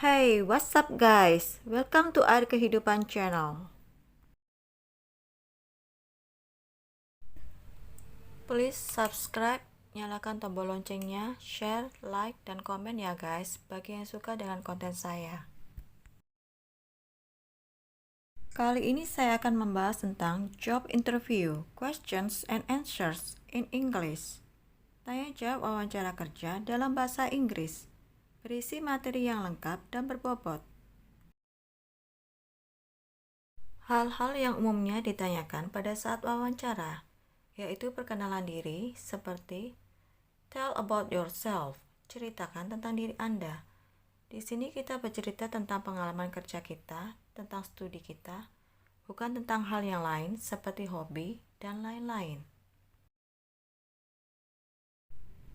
Hey, what's up guys? Welcome to Air Kehidupan channel. Please subscribe, nyalakan tombol loncengnya, share, like, dan komen ya guys bagi yang suka dengan konten saya. Kali ini saya akan membahas tentang job interview, questions and answers in English. Tanya jawab wawancara kerja dalam bahasa Inggris. Berisi materi yang lengkap dan berbobot. Hal-hal yang umumnya ditanyakan pada saat wawancara, yaitu perkenalan diri seperti tell about yourself, ceritakan tentang diri Anda. Di sini kita bercerita tentang pengalaman kerja kita, tentang studi kita, bukan tentang hal yang lain seperti hobi dan lain-lain.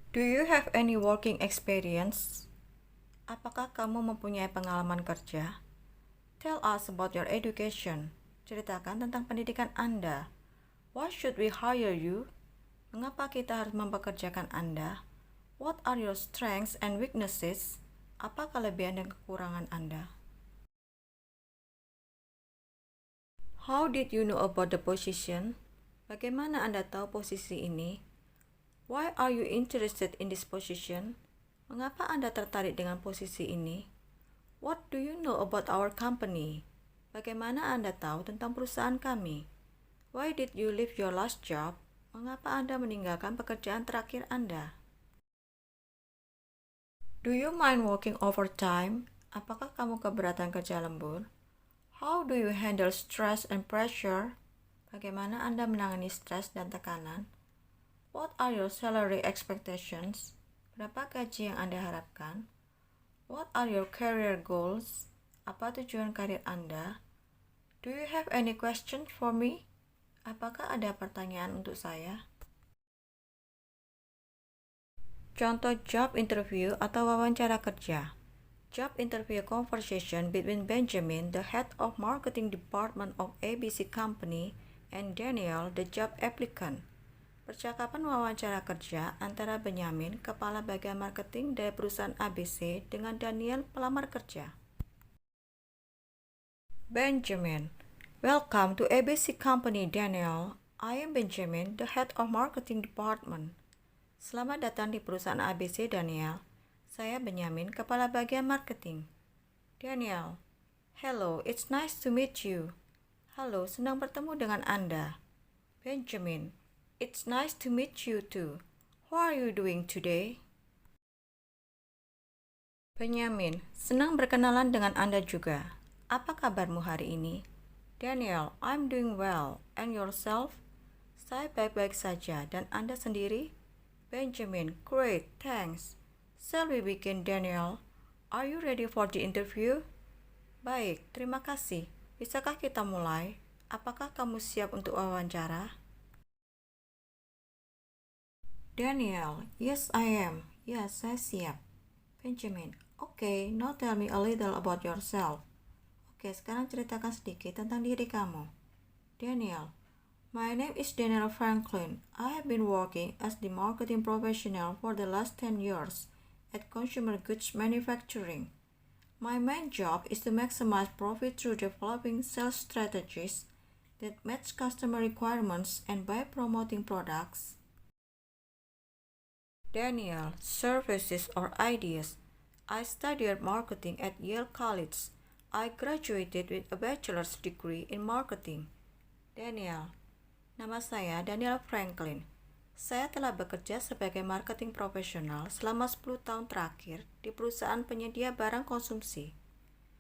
Do you have any working experience? Apakah kamu mempunyai pengalaman kerja? Tell us about your education. Ceritakan tentang pendidikan Anda. Why should we hire you? Mengapa kita harus mempekerjakan Anda? What are your strengths and weaknesses? Apa kelebihan dan kekurangan Anda? How did you know about the position? Bagaimana Anda tahu posisi ini? Why are you interested in this position? Mengapa Anda tertarik dengan posisi ini? What do you know about our company? Bagaimana Anda tahu tentang perusahaan kami? Why did you leave your last job? Mengapa Anda meninggalkan pekerjaan terakhir Anda? Do you mind working overtime? Apakah kamu keberatan kerja lembur? How do you handle stress and pressure? Bagaimana Anda menangani stres dan tekanan? What are your salary expectations? Berapa gaji yang Anda harapkan? What are your career goals? Apa tujuan karir Anda? Do you have any questions for me? Apakah ada pertanyaan untuk saya? Contoh job interview atau wawancara kerja. Job interview conversation between Benjamin, the head of marketing department of ABC Company, and Daniel, the job applicant. Percakapan wawancara kerja antara Benjamin, kepala bagian marketing dari perusahaan ABC, dengan Daniel, pelamar kerja. Benjamin, welcome to ABC Company, Daniel. I am Benjamin, the head of marketing department. Selamat datang di perusahaan ABC, Daniel. Saya Benjamin, kepala bagian marketing. Daniel, hello, it's nice to meet you. Halo, senang bertemu dengan Anda. Benjamin, it's nice to meet you too. How are you doing today? Benjamin, senang berkenalan dengan Anda juga. Apa kabarmu hari ini? Daniel, I'm doing well. And yourself? Saya baik-baik saja. Dan Anda sendiri? Benjamin, great, thanks. Shall we begin, Daniel? Are you ready for the interview? Baik, terima kasih. Bisakah kita mulai? Apakah kamu siap untuk wawancara? Daniel, yes I am. Ya, saya siap. Benjamin, okay, now tell me a little about yourself. Oke, sekarang ceritakan sedikit tentang diri kamu. Daniel, my name is Daniel Franklin. I have been working as the marketing professional for the last 10 years at consumer goods manufacturing. My main job is to maximize profit through developing sales strategies that match customer requirements and by promoting products. Daniel, services or ideas. I studied marketing at Yale College. I graduated with a bachelor's degree in marketing. Daniel, nama saya Daniel Franklin. Saya telah bekerja sebagai marketing profesional selama 10 tahun terakhir di perusahaan penyedia barang konsumsi.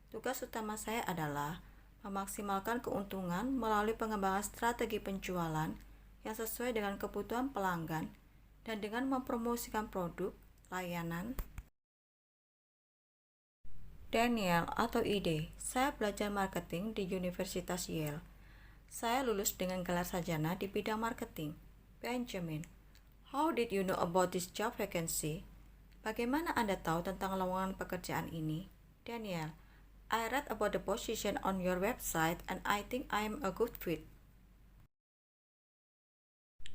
Tugas utama saya adalah memaksimalkan keuntungan melalui pengembangan strategi penjualan yang sesuai dengan kebutuhan pelanggan dan dengan mempromosikan produk, layanan. Daniel atau ide, saya belajar marketing di Universitas Yale. Saya lulus dengan gelar sarjana di bidang marketing. Benjamin, how did you know about this job vacancy? Bagaimana Anda tahu tentang lowongan pekerjaan ini? Daniel, I read about the position on your website and I think I am a good fit.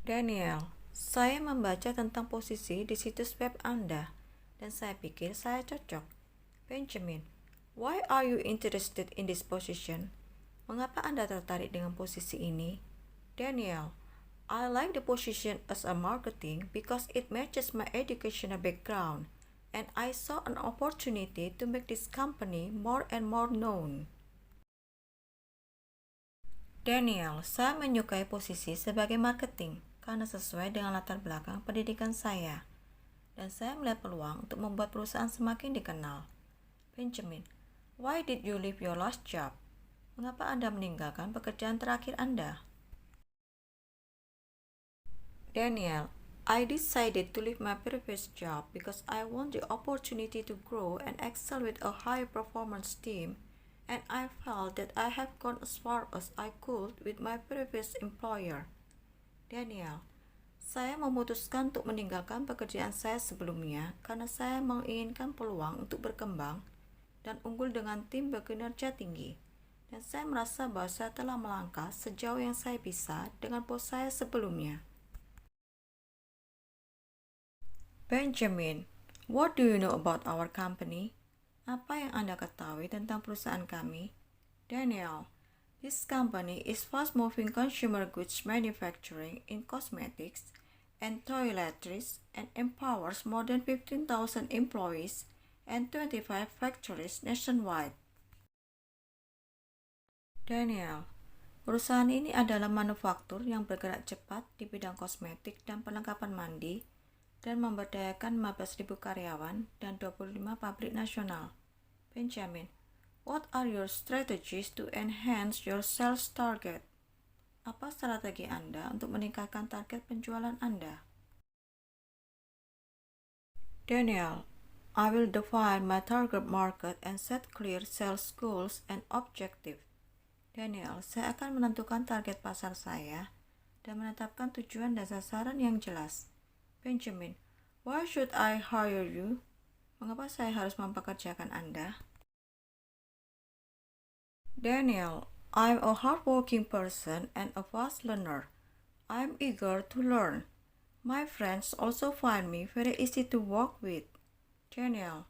Daniel, saya membaca tentang posisi di situs web Anda dan saya pikir saya cocok. Benjamin, Why are you interested in this position? Mengapa Anda tertarik dengan posisi ini? Daniel, I like the position as a marketing because it matches my educational background and I saw an opportunity to make this company more and more known. Daniel, saya menyukai posisi sebagai marketing karena sesuai dengan latar belakang pendidikan saya. Dan saya melihat peluang untuk membuat perusahaan semakin dikenal. Benjamin, why did you leave your last job? Mengapa Anda meninggalkan pekerjaan terakhir Anda? Daniel, I decided to leave my previous job because I want the opportunity to grow and excel with a high performance team, and I felt that I have gone as far as I could with my previous employer. Daniel, saya memutuskan untuk meninggalkan pekerjaan saya sebelumnya karena saya menginginkan peluang untuk berkembang dan unggul dengan tim berkinerja tinggi. Dan saya merasa bahwa saya telah melangkah sejauh yang saya bisa dengan bos saya sebelumnya. Benjamin, what do you know about our company? Apa yang Anda ketahui tentang perusahaan kami? Daniel, this company is fast-moving consumer goods manufacturing in cosmetics and toiletries and empowers more than 15,000 employees and 25 factories nationwide. Daniel, perusahaan ini adalah manufaktur yang bergerak cepat di bidang kosmetik dan perlengkapan mandi dan memberdayakan 15.000 karyawan dan 25 pabrik nasional. Benjamin, what are your strategies to enhance your sales target? Apa strategi Anda untuk meningkatkan target penjualan Anda? Daniel, I will define my target market and set clear sales goals and objectives. Daniel, saya akan menentukan target pasar saya dan menetapkan tujuan dan sasaran yang jelas. Benjamin, why should I hire you? Mengapa saya harus mempekerjakan Anda? Daniel, I'm a hardworking person and a fast learner. I'm eager to learn. My friends also find me very easy to work with. Daniel,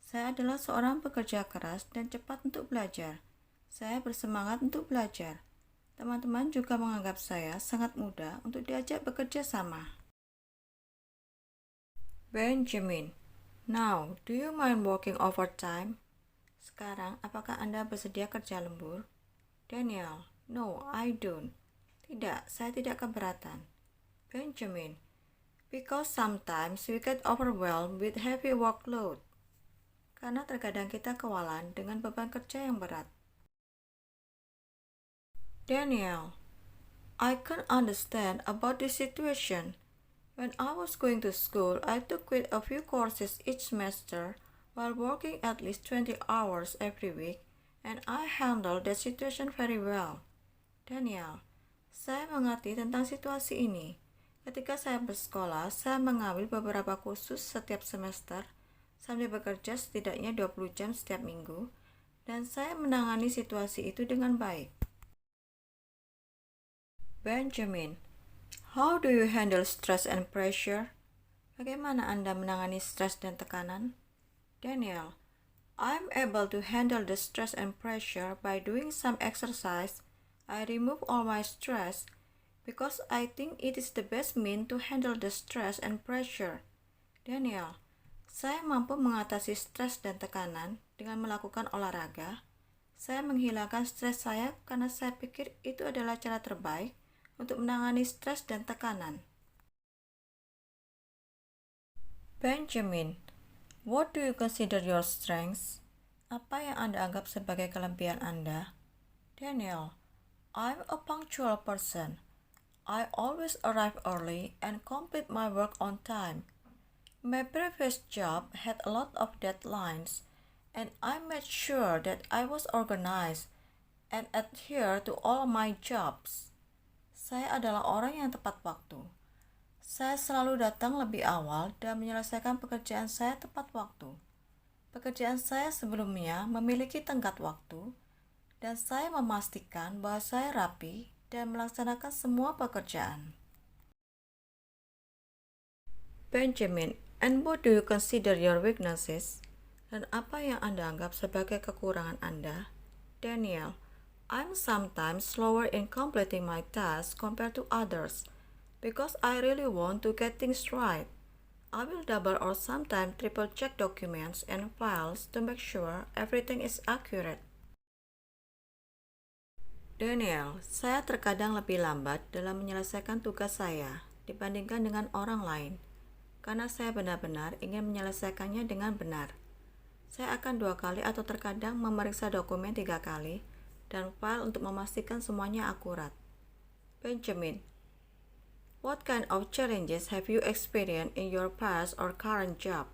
saya adalah seorang pekerja keras dan cepat untuk belajar. Saya bersemangat untuk belajar. Teman-teman juga menganggap saya sangat mudah untuk diajak bekerja sama. Benjamin, now, do you mind working overtime? Sekarang, apakah Anda bersedia kerja lembur? Daniel, no, I don't. Tidak, saya tidak keberatan. Benjamin, because sometimes we get overwhelmed with heavy workload. Karena terkadang kita kewalahan dengan beban kerja yang berat. Daniel, I can understand about this situation. When I was going to school, I took quite a few courses each semester while working at least 20 hours every week, and I handled that situation very well. Daniel, saya mengerti tentang situasi ini. Ketika saya bersekolah, saya mengambil beberapa kursus setiap semester sambil bekerja setidaknya 20 jam setiap minggu, dan saya menangani situasi itu dengan baik. Benjamin, how do you handle stress and pressure? Bagaimana Anda menangani stres dan tekanan? Daniel, I'm able to handle the stress and pressure by doing some exercise. I remove all my stress because I think it is the best mean to handle the stress and pressure. Daniel, saya mampu mengatasi stres dan tekanan dengan melakukan olahraga. Saya menghilangkan stres saya karena saya pikir itu adalah cara terbaik untuk menangani stres dan tekanan. Benjamin, what do you consider your strengths? Apa yang Anda anggap sebagai kelebihan Anda? Daniel, I'm a punctual person. I always arrive early and complete my work on time. My previous job had a lot of deadlines, and I made sure that I was organized and adhere to all my jobs. Saya adalah orang yang tepat waktu. Saya selalu datang lebih awal dan menyelesaikan pekerjaan saya tepat waktu. Pekerjaan saya sebelumnya memiliki tenggat waktu, dan saya memastikan bahwa saya rapi dan melaksanakan semua pekerjaan. Benjamin, and what do you consider your weaknesses? Dan apa yang Anda anggap sebagai kekurangan Anda? Daniel, I'm sometimes slower in completing my tasks compared to others because I really want to get things right. I will double or sometimes triple check documents and files to make sure everything is accurate. Daniel, saya terkadang lebih lambat dalam menyelesaikan tugas saya dibandingkan dengan orang lain, karena saya benar-benar ingin menyelesaikannya dengan benar. Saya akan 2 kali atau terkadang memeriksa dokumen 3 kali dan file untuk memastikan semuanya akurat. Benjamin, what kind of challenges have you experienced in your past or current job?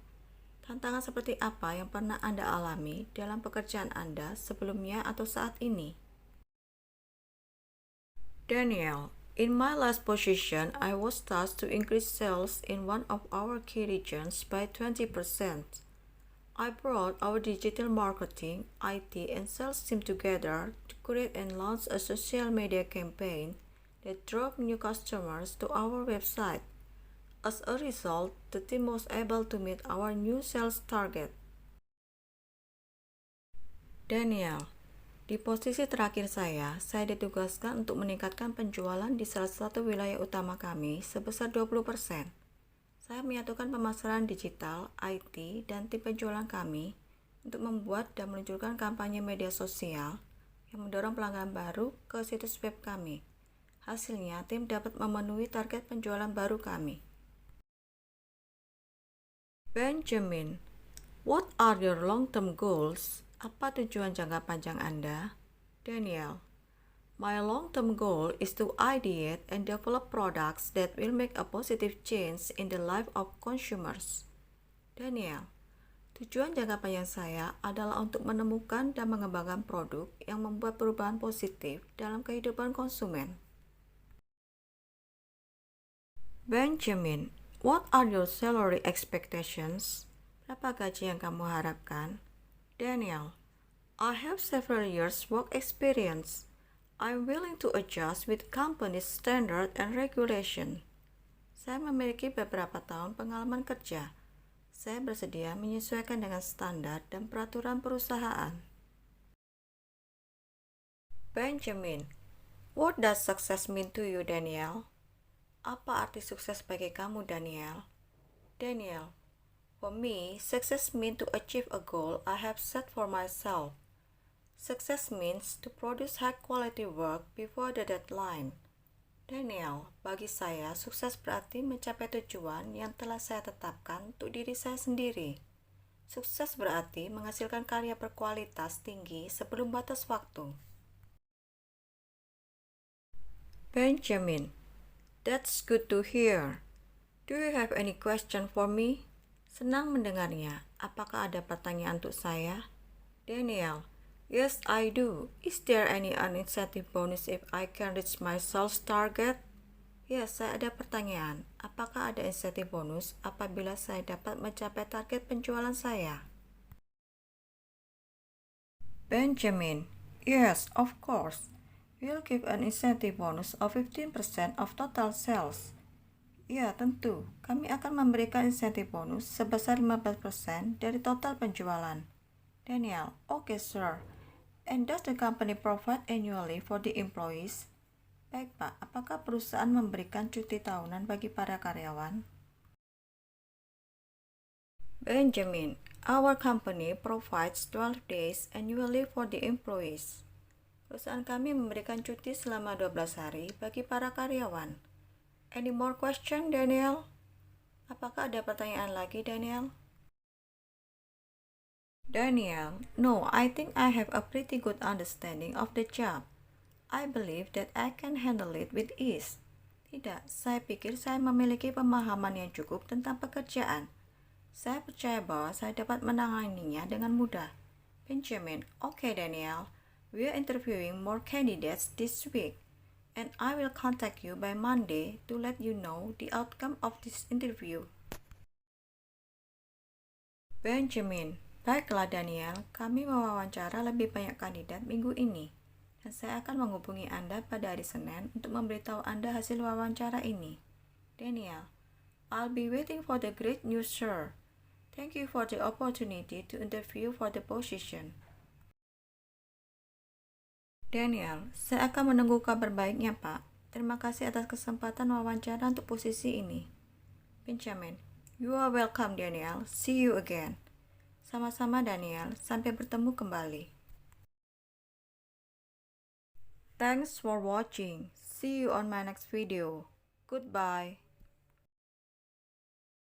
Tantangan seperti apa yang pernah Anda alami dalam pekerjaan Anda sebelumnya atau saat ini? Daniel, in my last position, I was tasked to increase sales in one of our key regions by 20%. I brought our digital marketing, IT, and sales team together to create and launch a social media campaign that drove new customers to our website. As a result, the team was able to meet our new sales target. Daniel, di posisi terakhir saya ditugaskan untuk meningkatkan penjualan di salah satu wilayah utama kami sebesar 20%. Saya menyatukan pemasaran digital, IT, dan tim penjualan kami untuk membuat dan meluncurkan kampanye media sosial yang mendorong pelanggan baru ke situs web kami. Hasilnya, tim dapat memenuhi target penjualan baru kami. Benjamin, what are your long-term goals? Apa tujuan jangka panjang Anda? Daniel, my long-term goal is to ideate and develop products that will make a positive change in the life of consumers. Daniel, tujuan jangka panjang saya adalah untuk menemukan dan mengembangkan produk yang membuat perubahan positif dalam kehidupan konsumen. Benjamin, what are your salary expectations? Berapa gaji yang kamu harapkan? Daniel, I have several years work experience. I'm willing to adjust with company's standard and regulation. Saya memiliki beberapa tahun pengalaman kerja. Saya bersedia menyesuaikan dengan standar dan peraturan perusahaan. Benjamin, what does success mean to you, Daniel? Apa arti sukses bagi kamu, Daniel? Daniel, for me, success means to achieve a goal I have set for myself. Success means to produce high-quality work before the deadline. Daniel, bagi saya, sukses berarti mencapai tujuan yang telah saya tetapkan untuk diri saya sendiri. Sukses berarti menghasilkan karya berkualitas tinggi sebelum batas waktu. Benjamin, that's good to hear. Do you have any question for me? Senang mendengarnya. Apakah ada pertanyaan untuk saya? Daniel, yes, I do. Is there any incentive bonus if I can reach my sales target? Yes, saya ada pertanyaan. Apakah ada insentif bonus apabila saya dapat mencapai target penjualan saya? Benjamin, yes, of course. We'll give an incentive bonus of 15% of total sales. Ya, tentu. Kami akan memberikan insentif bonus sebesar 15% dari total penjualan. Daniel, okay, sir. And does the company provide annually for the employees? Baik, Pak. Apakah perusahaan memberikan cuti tahunan bagi para karyawan? Benjamin, our company provides 12 days annually for the employees. Perusahaan kami memberikan cuti selama 12 hari bagi para karyawan. Any more question, Daniel? Apakah ada pertanyaan lagi, Daniel? Daniel, no, I think I have a pretty good understanding of the job. I believe that I can handle it with ease. Tidak, saya pikir saya memiliki pemahaman yang cukup tentang pekerjaan. Saya percaya bahwa saya dapat menanganinya dengan mudah. Benjamin, okay, Daniel. We are interviewing more candidates this week. And I will contact you by Monday to let you know the outcome of this interview. Benjamin, baiklah Daniel, kami mewawancara lebih banyak kandidat minggu ini. Dan saya akan menghubungi Anda pada hari Senin untuk memberitahu Anda hasil wawancara ini. Daniel, I'll be waiting for the great news, sir. Thank you for the opportunity to interview for the position. Daniel, saya akan menunggu kabar baiknya, Pak. Terima kasih atas kesempatan wawancara untuk posisi ini. Benjamin, you are welcome, Daniel. See you again. Sama-sama, Daniel. Sampai bertemu kembali. Thanks for watching. See you on my next video. Goodbye.